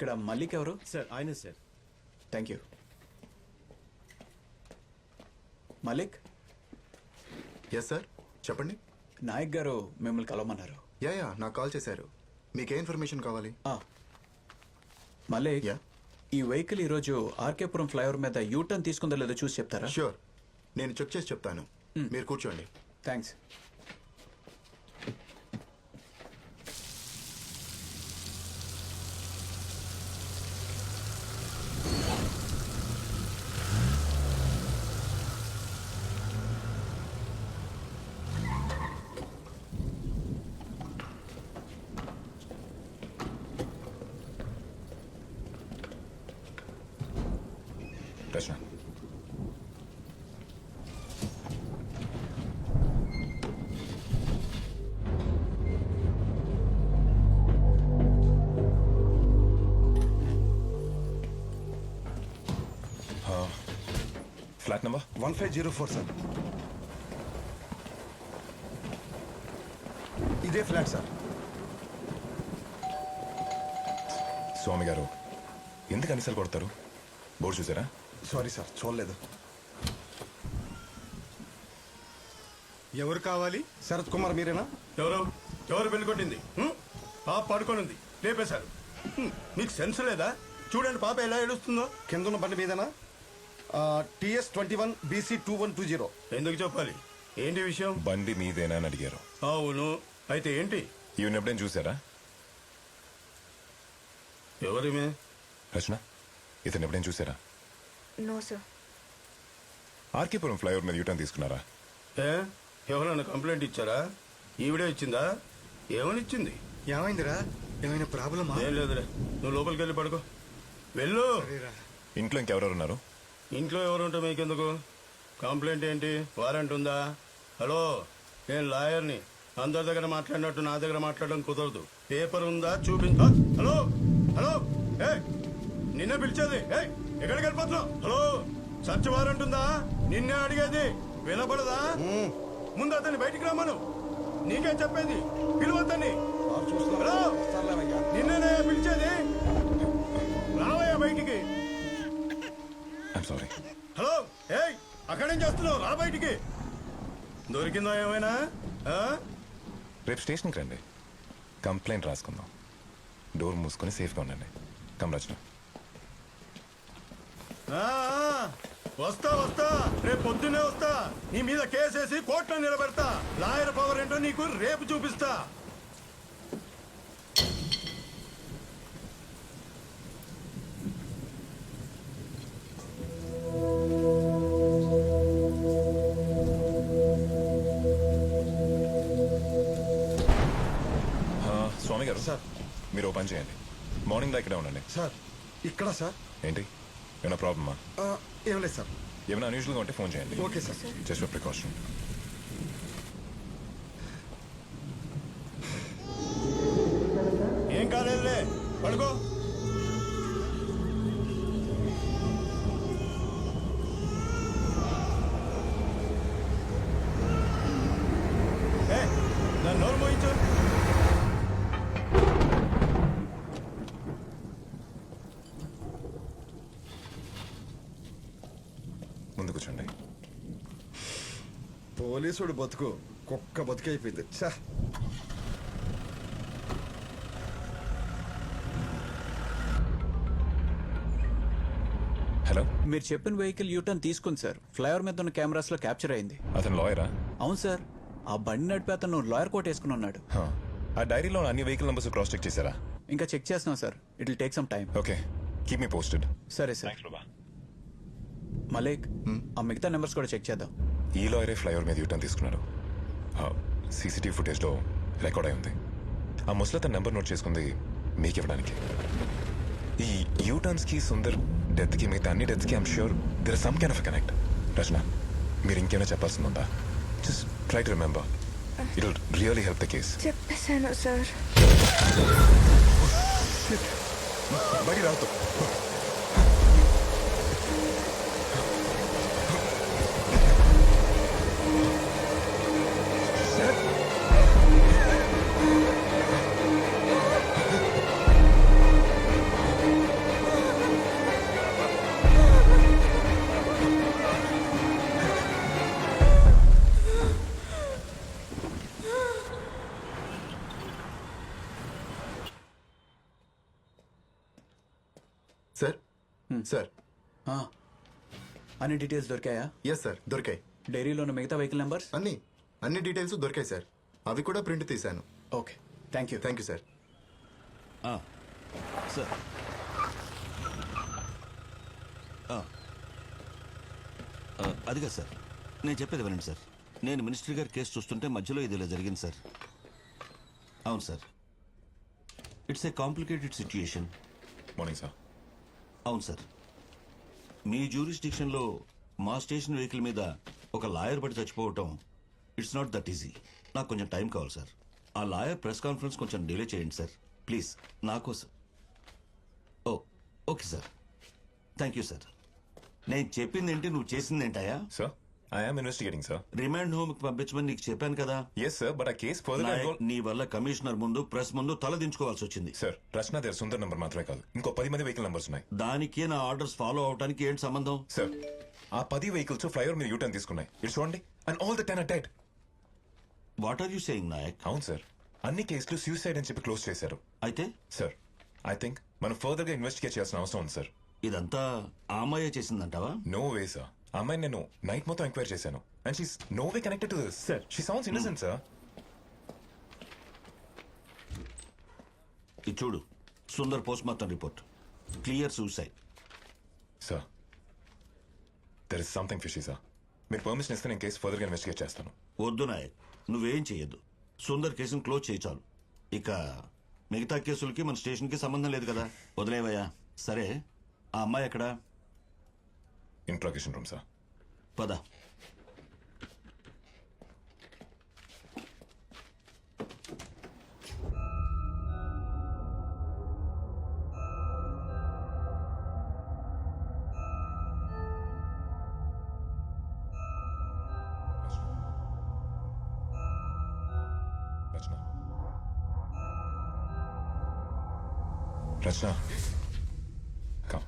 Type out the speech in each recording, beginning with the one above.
ఇక్కడ మల్లిక్ ఎవరు? సార్ ఆయనే sir. Thank you. Malik. Yes sir, చెప్పండి. నాయక్ గారు మిమ్మల్ని కలవమన్నారు. యా నాకు కాల్ చేశారు. మీకే ఇన్ఫర్మేషన్ కావాలి? మలిక్, యా. ఈ వెహికల్ ఈరోజు ఆర్కేపురం ఫ్లైఓవర్ మీద యూటర్న్ తీసుకుందో లేదో చూసి చెప్తారా? ష్యూర్, నేను చెక్ చేసి చెప్తాను. మీరు కూర్చోండి. థ్యాంక్స్. రచన, ఫ్లాట్ నెంబర్ 1504 సార్. ఇదే ఫ్లాట్ సార్. స్వామి గారు ఎందుకు అనిసలు కొడతారు? బోర్డు చూసారా? సారీ సార్, చూడలేదు. ఎవరు కావాలి? శరత్ కుమార్ మీరేనా? ఎవరు పెళ్లి కొట్టింది? పాప పడుకోనుంది, లేపేశారు. మీకు సెన్స్ లేదా? చూడండి పాప ఎలా ఏడుస్తుందో. కింద ఉన్న బండి మీదేనా? TS 21 BC 2120. ఎందుకు చెప్పాలి? ఏంటి విషయం? బండి మీదేనా అని అడిగారు. అవును, అయితే ఏంటి? ఈవెన్ ఎప్పుడైనా చూసారా? ఎవరిమే? రచన, ఇతను ఎప్పుడైనా చూసారా? No sir. ఆర్కేపురం ఫ్లైఓవర్ మీద యూటర్న్ తీసుకున్నారా? ఎవరైనా కంప్లైంట్ ఇచ్చారా? ఈవిడే ఇచ్చిందా? ఏమని ఇచ్చింది? ఏమైందిరా? ఏమైనా ప్రాబ్లమా? ఏం లేదులే, నువ్వు లోపలికి వెళ్ళి పడుకో. వెళ్ళు. ఇంట్లో ఇంకెవరెవరు ఉన్నారు? ఇంట్లో ఎవరుంటే మీకెందుకు? కంప్లైంట్ ఏంటి? వారెంట్ ఉందా? హలో, నేను లాయర్ని. అందరి దగ్గర మాట్లాడినట్టు నా దగ్గర మాట్లాడడం కుదరదు. పేపర్ ఉందా చూపించా. హలో హలో, నిన్నే పిలిచేది. ఎక్కడికి వెళ్ళిపోతున్నావు? హలో, సర్చ్ వారెంట్ ఉందా? నిన్నే అడిగేది, వినపడదా? ముందు అతన్ని బయటికి రమ్మను. నీకే చెప్పేది, పిలువద్దని. హలో, నిన్నే పిలిచేది. రావయ్యా బయటికి. I'm sorry. హలో, అక్కడేం చేస్తున్నావు? రా బయటికి. దొరికిందా ఏమైనా? రేపు స్టేషన్కి రండి, కంప్లైంట్ రాసుకుందాం. డోర్ మూసుకొని సేఫ్గా ఉండండి. కమ్ రచన. వస్తా వస్తా, రేపు పొద్దున్నే వస్తా. నీ మీద కేసేసి కోర్టులో నిలబెడతా. లాయర్ పవర్ ఏంటో నీకు రేపు చూపిస్తా. స్వామి గారు సార్, మీరు ఓ పని చేయండి, మార్నింగ్ దా ఇక్కడే ఉండండి. సార్ ఇక్కడ సార్. ఏంటి, ఏమైనా ప్రాబ్లమా? ఏం లేదు సార్. ఏమైనా అన్యూజువల్గా ఉంటే ఫోన్ చేయండి. Okay sir. Just for precaution. ఏం కాలేదులే, పడుకో. నన్ను నోరు మోయించు. ముందు కూర్చోండి. పోలీసుడు బతుకు కుక్క బతుకైపోయింది. చా, హలో, మీరు చెప్పిన వెహికల్ యూటర్న్ తీసుకుంది సార్. ఫ్లైఓవర్ మీద ఉన్న కెమెరాస్ లో క్యాప్చర్ అయింది. అతను లాయరా? అవును సార్. ఆ బండి నడిపి అతను లాయర్ కోట్ వేసుకుని ఉన్నాడు. ఆ డైరీలో అన్ని వెహికల్ నంబర్స్ క్రాస్ చెక్ చేశారా? ఇంకా చెక్ చేస్తున్నాం sir. It will take some time. Okay, keep me posted. సరే సార్. మలేక్, ఆ మిగతా నెంబర్స్ కూడా చెక్ చేద్దాం. ఈ లాయరే ఫ్లైఓవర్ మీద యూటర్న్ తీసుకున్నారు. సీసీటీవీ ఫుటేజ్లో రికార్డ్ అయి ఉంది. ఆ ముసలి నెంబర్ నోట్ చేసుకుంది మీకు ఇవ్వడానికి. ఈ యూటర్న్స్కి, సుందర్ డెత్కి, మిగతా అన్ని డెత్కి I'm sure there is some kind of connect. Rachana, మీరు ఇంకేమైనా చెప్పాల్సింది ఉందా? Just try to remember, it will really help the case. చెప్పేశాను సార్. బయట రావద్దు. సార్ సార్ అన్ని డీటెయిల్స్ దొరికాయా? ఎస్ సార్ దొరికాయి. డైరీలో ఉన్న మిగతా వెహికల్ నెంబర్స్? అన్ని డీటెయిల్స్ దొరికాయి సార్. అవి కూడా ప్రింట్ తీశాను. Okay, thank you. Thank you sir. Sir అదిగా సార్, నేను చెప్పేది వినండి సార్. నేను మినిస్టర్ గారి కేసు చూస్తుంటే మధ్యలో ఇది ఇలా జరిగింది సార్. అవును sir, it's a complicated situation. Morning sir. అవును సార్, మీ జ్యూరిస్డిక్షన్లో మా స్టేషన్ వెహికల్ మీద ఒక లాయర్ పడి చచ్చిపోవటం ఇట్స్ నాట్ దట్ ఈజీ. నాకు కొంచెం టైం కావాలి సార్. ఆ లాయర్ ప్రెస్ కాన్ఫరెన్స్ కొంచెం డిలే చేయండి సార్ ప్లీజ్, నా కోసం. Oh okay sir, thank you sir. నేను చెప్పింది ఏంటి, నువ్వు చేసింది ఏంటయా? Sir, I'm investigating sir. Remand హోమ్కి పంపించమని నీకు చెప్పాను కదా. ఎస్ సార్, బట్ ఆ కేస్ ఫర్దర్ నాయక్, నీ వల్ల కమిషనర్ ముందు ప్రెస్ ముందు తలదించుకోవాల్సి వచ్చింది. సార్, రచన దగ్గర సుందర్ నంబర్ మాత్రమే కాదు, ఇంకో 10 మంది వెహికల్ నంబర్స్ ఉన్నాయి. దానికి నా ఆర్డర్స్ ఫాలో అవడానికి ఏంటి సంబంధం? సార్, ఆ 10 వెహికల్స్ ఫ్లైఓవర్ మీద యూటర్న్ తీసుకున్నాయి. ఇటు చూడండి, and all the 10 are dead. What are you saying Nayak? అవును సార్, అన్ని కేసులు సూసైడ్ అని చెప్పి క్లోజ్ చేశారు. అయితే సార్, ఐ థింక్ మనం ఫర్దర్ గా ఇన్వెస్టిగేట్ చేయాల్సిన అవసరం ఉంది సార్. ఇదంతా ఆ అమ్మాయే చేసిందంటావా? నో వే సార్, ఆ అమ్మాయిని నేను నైట్ మొత్తం ఎంక్వైరీ చేశాను and she's no way connected to this. Sir, she sounds innocent sir. ఇది చూడు, Sundar post mortem report, clear suicide. Sir, there is something fishy sir. మీరు పర్మిషన్ ఇస్తే నేను కేసు ఫర్దర్ గా ఇన్వెస్టిగేట్ చేస్తాను. వద్దు నాయక్, నువ్వేం చెయ్యొద్దు. సుందర్ కేసును క్లోజ్ చేయి చాలు. ఇక మిగతా కేసులకి మన స్టేషన్కి సంబంధం లేదు కదా, వదిలేవయ్యా. సరే, ఆ అమ్మాయి ఎక్కడా? Interrogation room sir. పద. రచన, రచన, కమ్.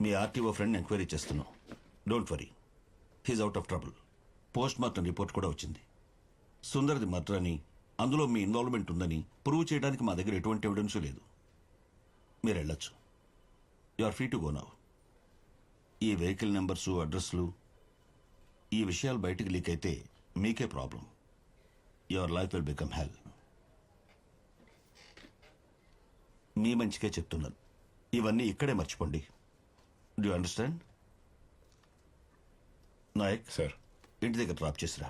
మీ ఆర్టీఓ ఫ్రెండ్ ఎంక్వైరీ చేస్తున్నాం. Don't worry, he's out of trouble. Post mortem report కూడా వచ్చింది. సుందర్ది మర్డర్ అని, అందులో మీ ఇన్వాల్వ్మెంట్ ఉందని ప్రూవ్ చేయడానికి మా దగ్గర ఎటువంటి ఎవిడెన్స్ లేదు. మీరు వెళ్ళొచ్చు. You are free to go now. ఈ వెహికల్ నెంబర్సు, అడ్రస్లు, ఈ విషయాలు బయటికి లీక్ అయితే మీకే problem. Your life will become hell. మీ మంచికే చెప్తున్నాను. ఇవన్నీ ఇక్కడే మర్చిపోండి. Do understand? నాయక్ సార్, ఇంటి దగ్గర డ్రాప్ చేసిరా.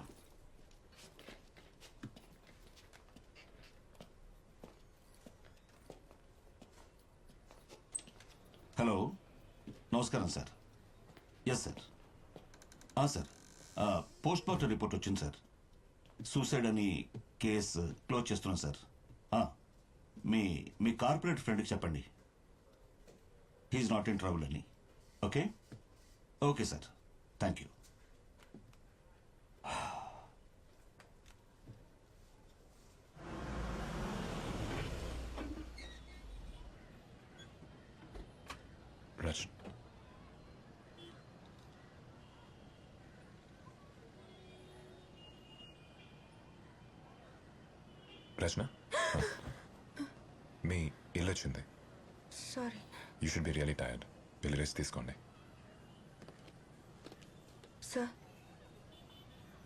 హలో, నమస్కారం sir. Yes sir. Sir, post mortem report వచ్చింది సార్. సూసైడ్ అని కేసు క్లోజ్ చేస్తున్నాం సార్. మీ మీ కార్పొరేట్ ఫ్రెండ్కి చెప్పండి, హీఈస్ నాట్ ఇన్ ట్రబుల్ అని. Okay okay sir, thank you. Rachana, Rachana, మీ ఇల్లు వచ్చింది. Sorry. You should be really tired. వెళ్ళి రెస్ట్ తీసుకోండి. సార్,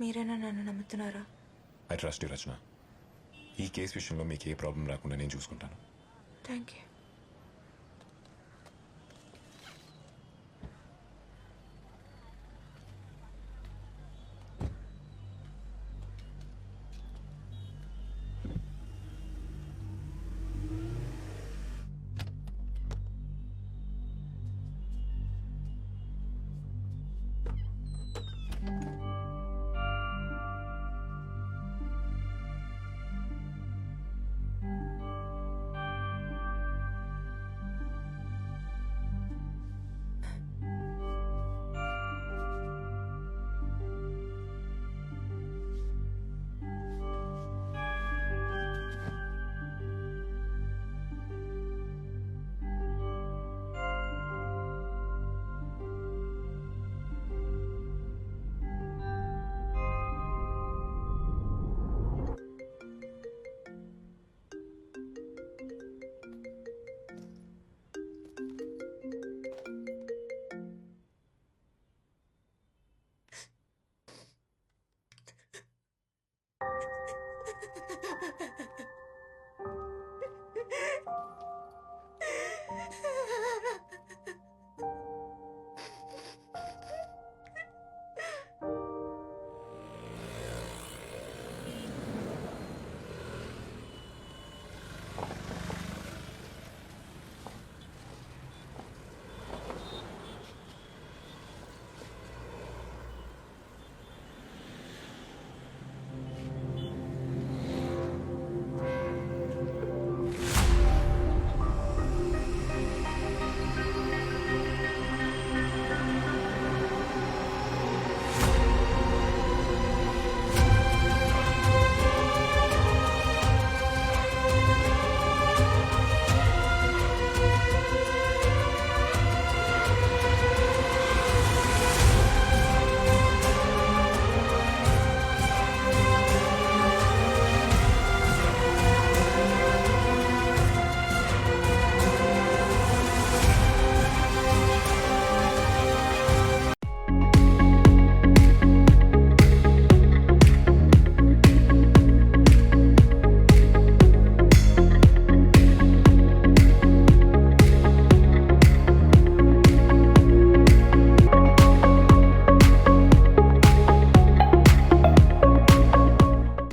మీరైనా నన్ను నమ్ముతున్నారా? I trust you Rachana. ఈ కేసు విషయంలో మీకు ఏ ప్రాబ్లం రాకుండా నేను చూసుకుంటాను. Thank you.